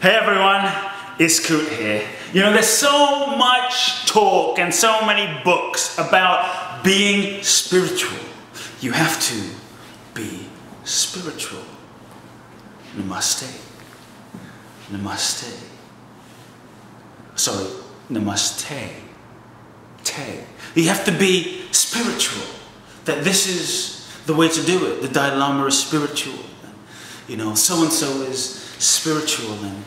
Hey everyone, it's Kute here. You know, there's so much talk and so many books about being spiritual. You have to be spiritual. Namaste. Namaste. Sorry, namaste. Te. You have to be spiritual. That this is the way to do it. The Dalai Lama is spiritual. You know, so-and-so is spiritual, and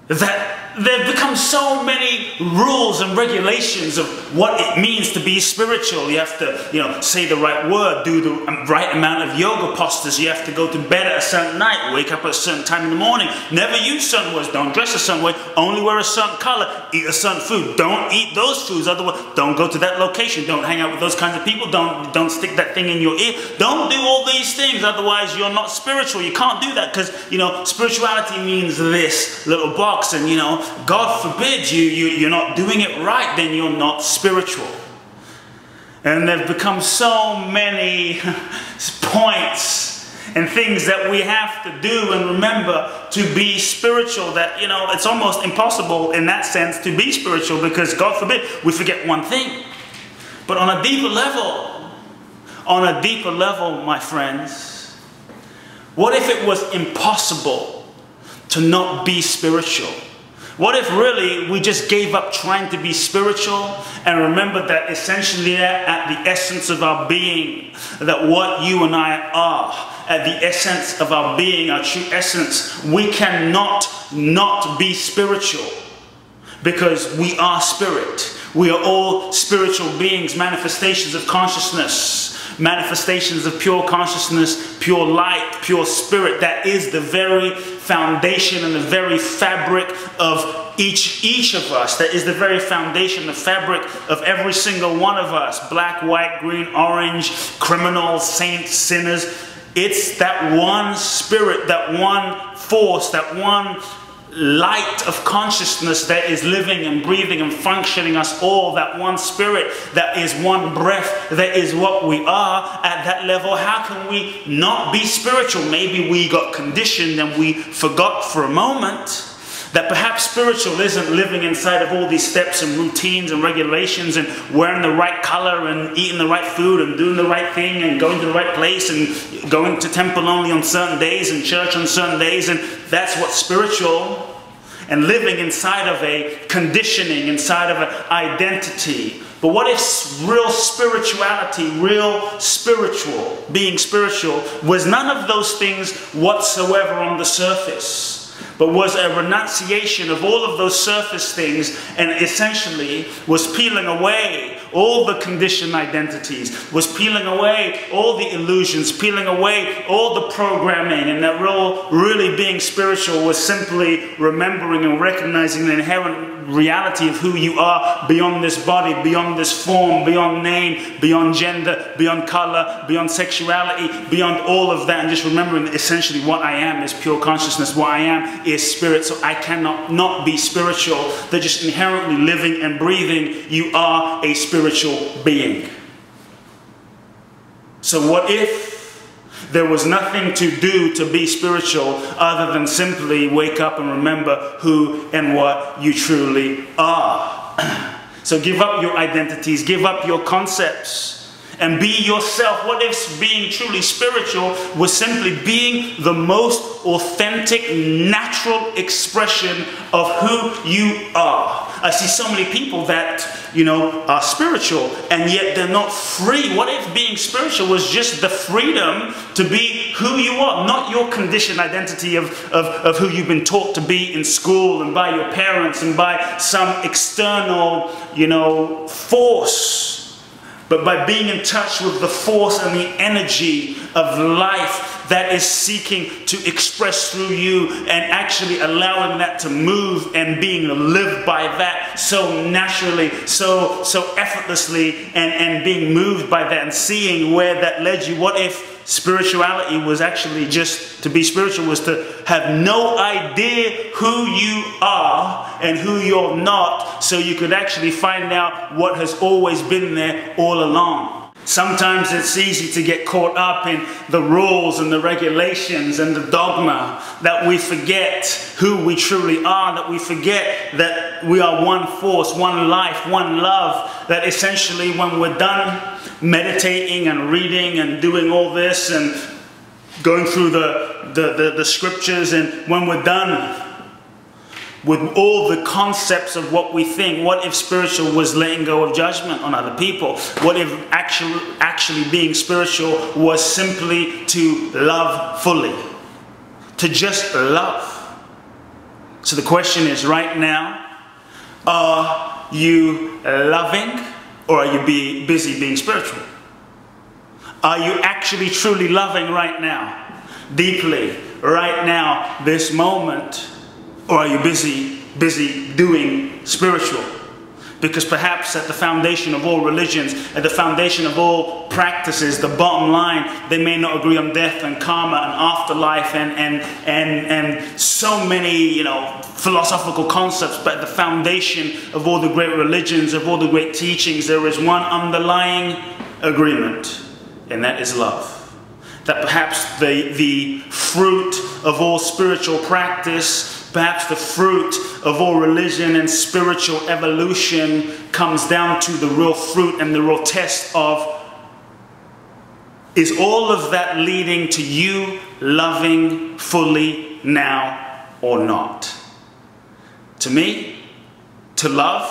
that there have become so many rules and regulations of what it means to be spiritual. You have to, you know, say the right word, do the right amount of yoga postures. You have to go to bed at a certain night, wake up at a certain time in the morning, never use certain words, don't dress a certain way, only wear a certain color, eat a certain food, don't eat those foods, otherwise don't go to that location, don't hang out with those kinds of people, don't stick that thing in your ear, don't do all these things, otherwise you're not spiritual. You can't do that because, you know, spirituality means this little box, and, you know, God forbid you're not doing it right, then you're not spiritual. And there've become so many points and things that we have to do and remember to be spiritual, that, you know, it's almost impossible in that sense to be spiritual because, God forbid, we forget one thing. But on a deeper level, my friends, what if it was impossible to not be spiritual? What if really we just gave up trying to be spiritual and remembered that essentially at the essence of our being, that what you and I are, at the essence of our being, our true essence, we cannot not be spiritual because we are spirit. We are all spiritual beings, manifestations of consciousness. Manifestations of pure consciousness, pure light, pure spirit. That is the very foundation and the very fabric of each of us. That is the very foundation, the fabric of every single one of us. Black, white, green, orange, criminals, saints, sinners. It's that one spirit, that one force, that one light of consciousness that is living and breathing and functioning us all, that one spirit, that is one breath, that is what we are. At that level, how can we not be spiritual? Maybe we got conditioned and we forgot for a moment that perhaps spiritual isn't living inside of all these steps and routines and regulations and wearing the right color and eating the right food and doing the right thing and going to the right place and going to temple only on certain days and church on certain days, and that's what's spiritual. And living inside of a conditioning, inside of an identity. But what if real spirituality, being spiritual, was none of those things whatsoever on the surface, but was a renunciation of all of those surface things, and essentially was peeling away all the conditioned identities, was peeling away all the illusions, peeling away all the programming, and that really being spiritual was simply remembering and recognizing the inherent reality of who you are beyond this body, beyond this form, beyond name, beyond gender, beyond color, beyond sexuality, beyond all of that, and just remembering that essentially what I am is pure consciousness, what I am is spirit, so I cannot not be spiritual. That just inherently living and breathing, you are a spiritual being. So what if there was nothing to do to be spiritual other than simply wake up and remember who and what you truly are? So give up your identities, give up your concepts, and be yourself. What if being truly spiritual was simply being the most authentic, natural expression of who you are? I see so many people that, you know, are spiritual and yet they're not free. What if being spiritual was just the freedom to be who you are, not your conditioned identity of who you've been taught to be in school and by your parents and by some external, you know, force, but by being in touch with the force and the energy of life that is seeking to express through you, and actually allowing that to move and being lived by that so naturally, so effortlessly, and being moved by that and seeing where that led you. What if spirituality was actually just, to be spiritual was to have no idea who you are and who you're not, so you could actually find out what has always been there all along? Sometimes it's easy to get caught up in the rules and the regulations and the dogma, that we forget who we truly are, that we forget that we are one force, one life, one love, that essentially when we're done meditating and reading and doing all this and going through the scriptures, and when we're done with all the concepts of what we think, what if spiritual was letting go of judgment on other people? What if actually being spiritual was simply to love fully? To just love. So the question is, right now, are you loving, or are you busy being spiritual? Are you actually truly loving right now? Deeply, right now, this moment? Or are you busy doing spiritual? Because perhaps at the foundation of all religions, at the foundation of all practices, the bottom line, they may not agree on death and karma and afterlife and so many, philosophical concepts, but at the foundation of all the great religions, of all the great teachings, there is one underlying agreement, and that is love. That perhaps the fruit of all spiritual practice, perhaps the fruit of all religion and spiritual evolution, comes down to the real fruit and the real test of, is all of that leading to you loving fully now or not? To me, to love,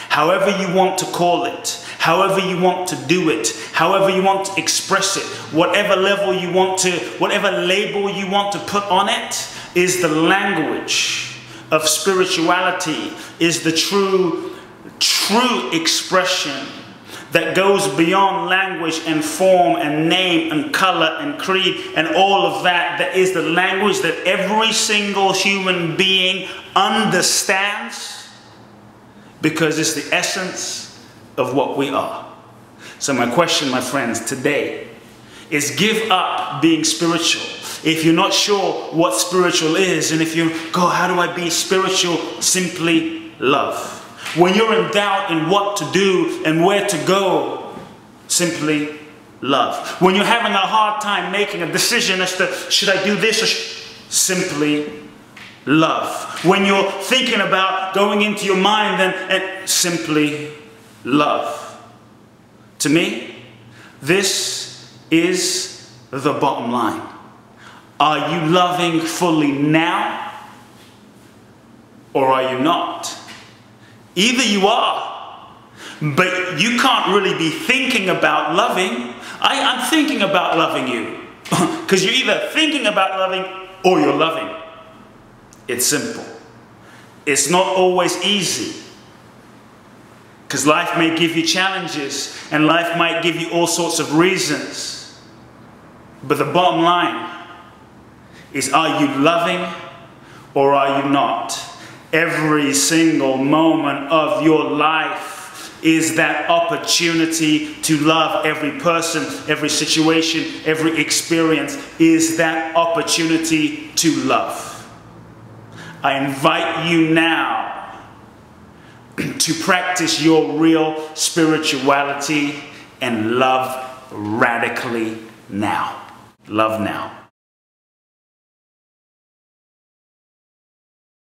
however you want to call it, however you want to do it, however you want to express it, whatever level you want to, whatever label you want to put on it, is the language of spirituality, is the true expression that goes beyond language and form and name and color and creed and all of that. That is the language that every single human being understands, because it's the essence of what we are. So my question, my friends, today is, give up being spiritual. If you're not sure what spiritual is, and if you go, how do I be spiritual? Simply love. When you're in doubt in what to do and where to go, simply love. When you're having a hard time making a decision as to, should I do this, or simply love. When you're thinking about going into your mind, and simply love. To me, this is the bottom line. Are you loving fully now, or are you not? Either you are, but you can't really be thinking about loving. I'm thinking about loving you. Because you're either thinking about loving or you're loving. It's simple. It's not always easy. Because life may give you challenges, and life might give you all sorts of reasons. But the bottom line is, are you loving or are you not? Every single moment of your life is that opportunity to love. Every person, every situation, every experience is that opportunity to love. I invite you now to practice your real spirituality and love radically now. Love now.